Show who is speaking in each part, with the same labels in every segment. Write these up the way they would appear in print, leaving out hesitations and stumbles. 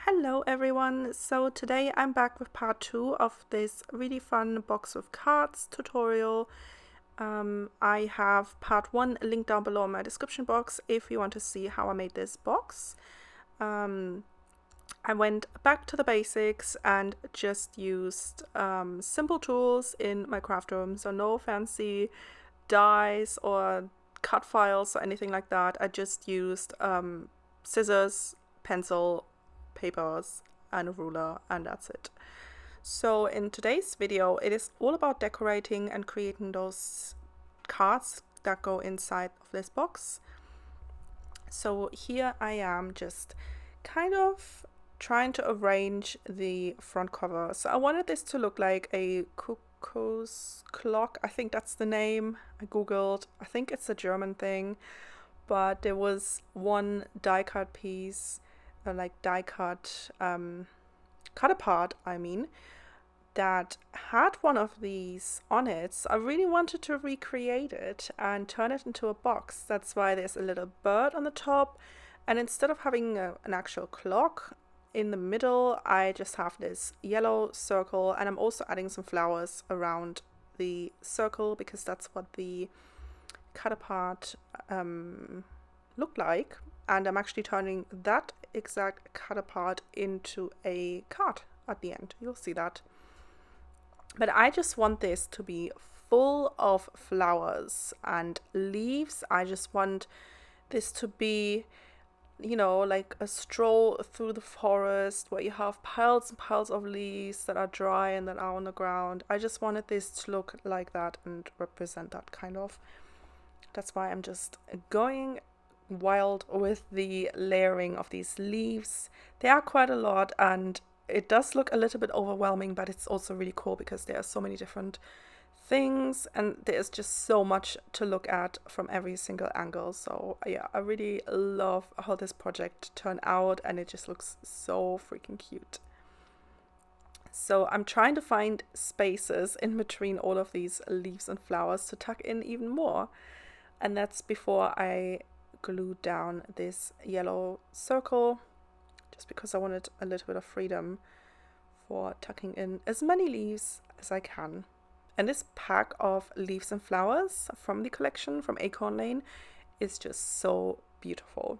Speaker 1: Hello everyone, so today I'm back with part 2 of this really fun box with cards tutorial. I have part 1 linked down below in my description box if you want to see how I made this box. I went back to the basics and just used simple tools in my craft room, so no fancy dies or cut files or anything like that. I just used scissors, pencil, papers and a ruler, and that's it. So in today's video it is all about decorating and creating those cards that go inside of this box. So here I am just kind of trying to arrange the front cover. So I wanted this to look like a cuckoo's clock. I think that's the name. I googled. I think it's a German thing, but there was one die cut piece, like die cut, cut apart, I mean, that had one of these on it. So I really wanted to recreate it and turn it into a box. That's why there's a little bird on the top, and instead of having an actual clock in the middle, I just have this yellow circle, and I'm also adding some flowers around the circle because that's what the cut apart look like. And I'm actually turning that exact cut apart into a card at the end. You'll see that. But I just want this to be full of flowers and leaves. I just want this to be, you know, like a stroll through the forest where you have piles and piles of leaves that are dry and that are on the ground. I just wanted this to look like that and represent that kind of. That's why I'm just going wild with the layering of these leaves. They are quite a lot and it does look a little bit overwhelming, but it's also really cool because there are so many different things and there's just so much to look at from every single angle. So yeah, I really love how this project turned out and it just looks so freaking cute. So I'm trying to find spaces in between all of these leaves and flowers to tuck in even more, and that's before I glued down this yellow circle, just because I wanted a little bit of freedom for tucking in as many leaves as I can. And this pack of leaves and flowers from the collection from Acorn Lane is just so beautiful.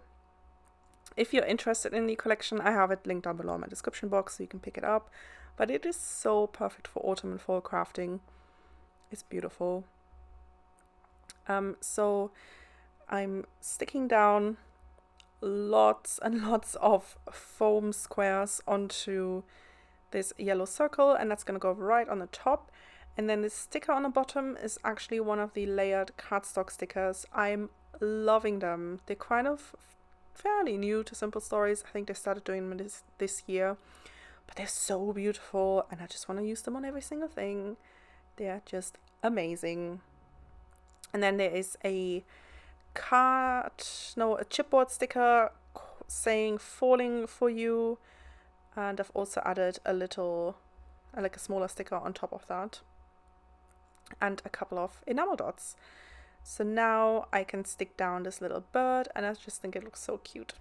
Speaker 1: If you're interested in the collection, I have it linked down below in my description box so you can pick it up. But it is so perfect for autumn and fall crafting. It's beautiful. So I'm sticking down lots and lots of foam squares onto this yellow circle, and that's going to go right on the top. And then this sticker on the bottom is actually one of the layered cardstock stickers. I'm loving them. They're kind of fairly new to Simple Stories. I think they started doing them this year, but they're so beautiful and I just want to use them on every single thing. They're just amazing. And then there is a chipboard sticker saying falling for you, and I've also added a little, like a smaller sticker on top of that, and a couple of enamel dots. So now I can stick down this little bird and I just think it looks so cute.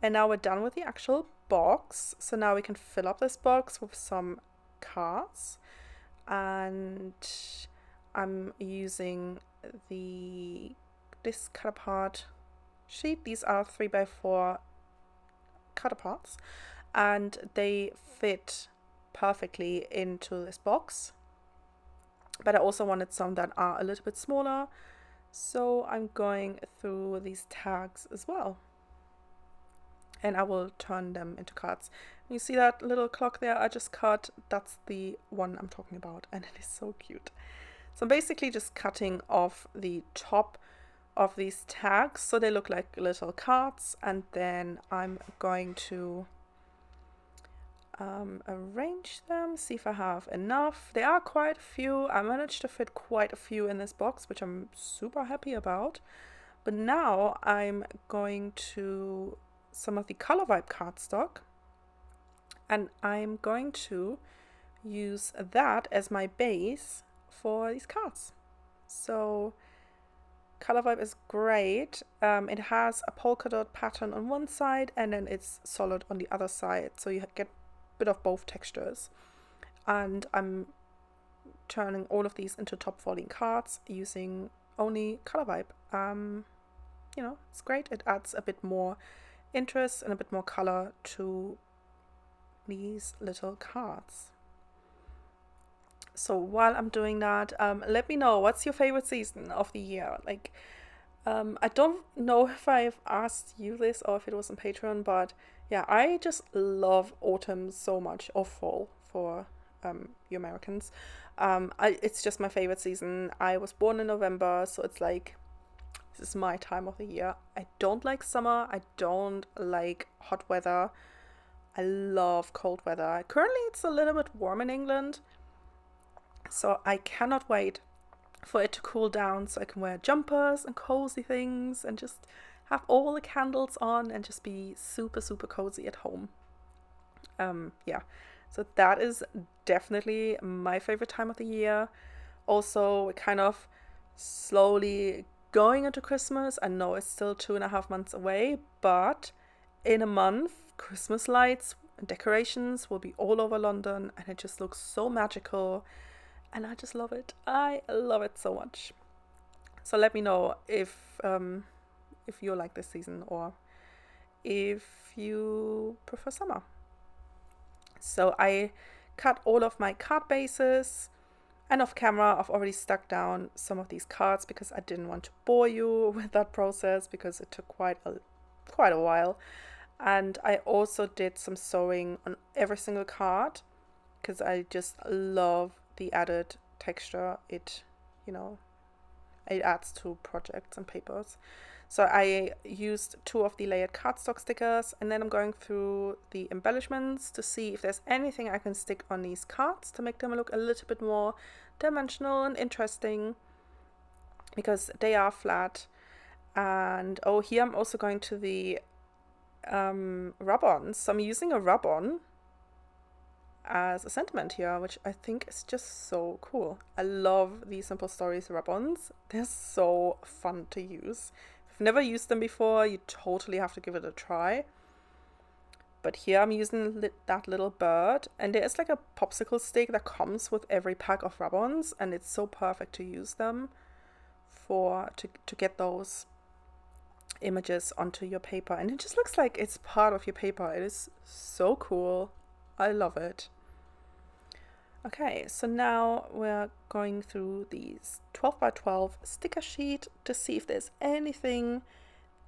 Speaker 1: And now we're done with the actual box, so now we can fill up this box with some cards, and I'm using this cut apart sheet. These are 3x4 cut aparts and they fit perfectly into this box, but I also wanted some that are a little bit smaller, so I'm going through these tags as well and I will turn them into cards. You see that little clock there I just cut? That's the one I'm talking about and it is so cute. So I'm basically just cutting off the top of these tags so they look like little cards, and then I'm going to arrange them, see if I have enough. There are quite a few. I managed to fit quite a few in this box, which I'm super happy about. But now I'm going to some of the Color Vibe cardstock and I'm going to use that as my base for these cards. So Color Vibe is great. It has a polka dot pattern on one side and then it's solid on the other side, so you get a bit of both textures. And I'm turning all of these into top folding cards using only Color Vibe. You know, it's great. It adds a bit more interest and a bit more color to these little cards. So while I'm doing that, let me know, what's your favorite season of the year? Like, I don't know if I've asked you this or if it was on Patreon, but yeah, I just love autumn so much, or fall for you Americans. It's just my favorite season. I was born in November, so it's like, this is my time of the year. I don't like summer. I don't like hot weather. I love cold weather. Currently, it's a little bit warm in England, so I cannot wait for it to cool down so I can wear jumpers and cozy things and just have all the candles on and just be super, super cozy at home. Yeah, so that is definitely my favorite time of the year. Also, kind of slowly going into Christmas. I know it's still 2.5 months away, but in a month, Christmas lights and decorations will be all over London, and it just looks so magical, and I just love it. I love it so much. So let me know if you like this season or if you prefer summer. So I cut all of my card bases, and off camera I've already stuck down some of these cards because I didn't want to bore you with that process because it took quite a while. And I also did some sewing on every single card because I just love the added texture it adds to projects and papers. So I used 2 of the layered cardstock stickers, and then I'm going through the embellishments to see if there's anything I can stick on these cards to make them look a little bit more dimensional and interesting, because they are flat. And here I'm also going to the rub-ons. So I'm using a rub-on as a sentiment here, which I think is just so cool. I love these Simple Stories rub-ons. They're so fun to use. If you've never used them before, you totally have to give it a try. But here I'm using that little bird, and there is like a popsicle stick that comes with every pack of rub-ons, and it's so perfect to use them to get those images onto your paper, and it just looks like it's part of your paper. It is so cool. I love it. Okay, so now we're going through these 12 by 12 sticker sheet to see if there's anything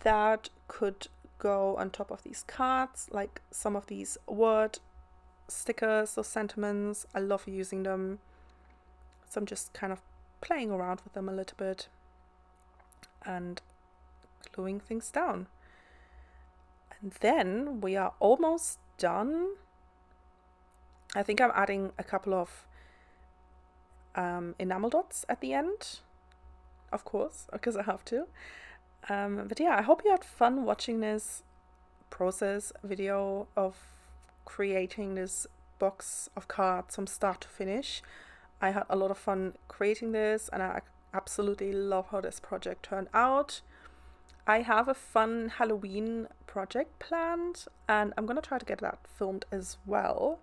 Speaker 1: that could go on top of these cards, like some of these word stickers or sentiments. I love using them, so I'm just kind of playing around with them a little bit and gluing things down. And then we are almost done. I think I'm adding a couple of enamel dots at the end, of course, because I have to. But yeah, I hope you had fun watching this process video of creating this box of cards from start to finish. I had a lot of fun creating this, and I absolutely love how this project turned out. I have a fun Halloween project planned, and I'm gonna try to get that filmed as well.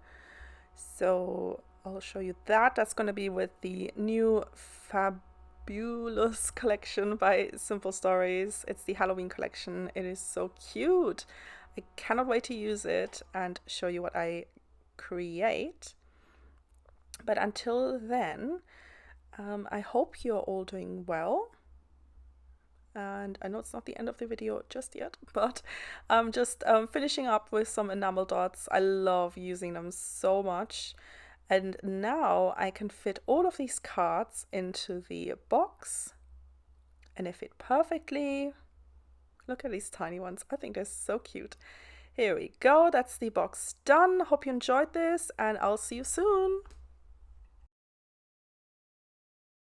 Speaker 1: So I'll show you that. That's gonna be with the new fabulous collection by Simple Stories. It's the Halloween collection. It is so cute. I cannot wait to use it and show you what I create. But until then, I hope you're all doing well. And I know it's not the end of the video just yet, but I'm just finishing up with some enamel dots. I love using them so much. And now I can fit all of these cards into the box, and they fit perfectly. Look at these tiny ones. I think they're so cute. Here we go. That's the box done. Hope you enjoyed this, and I'll see you soon.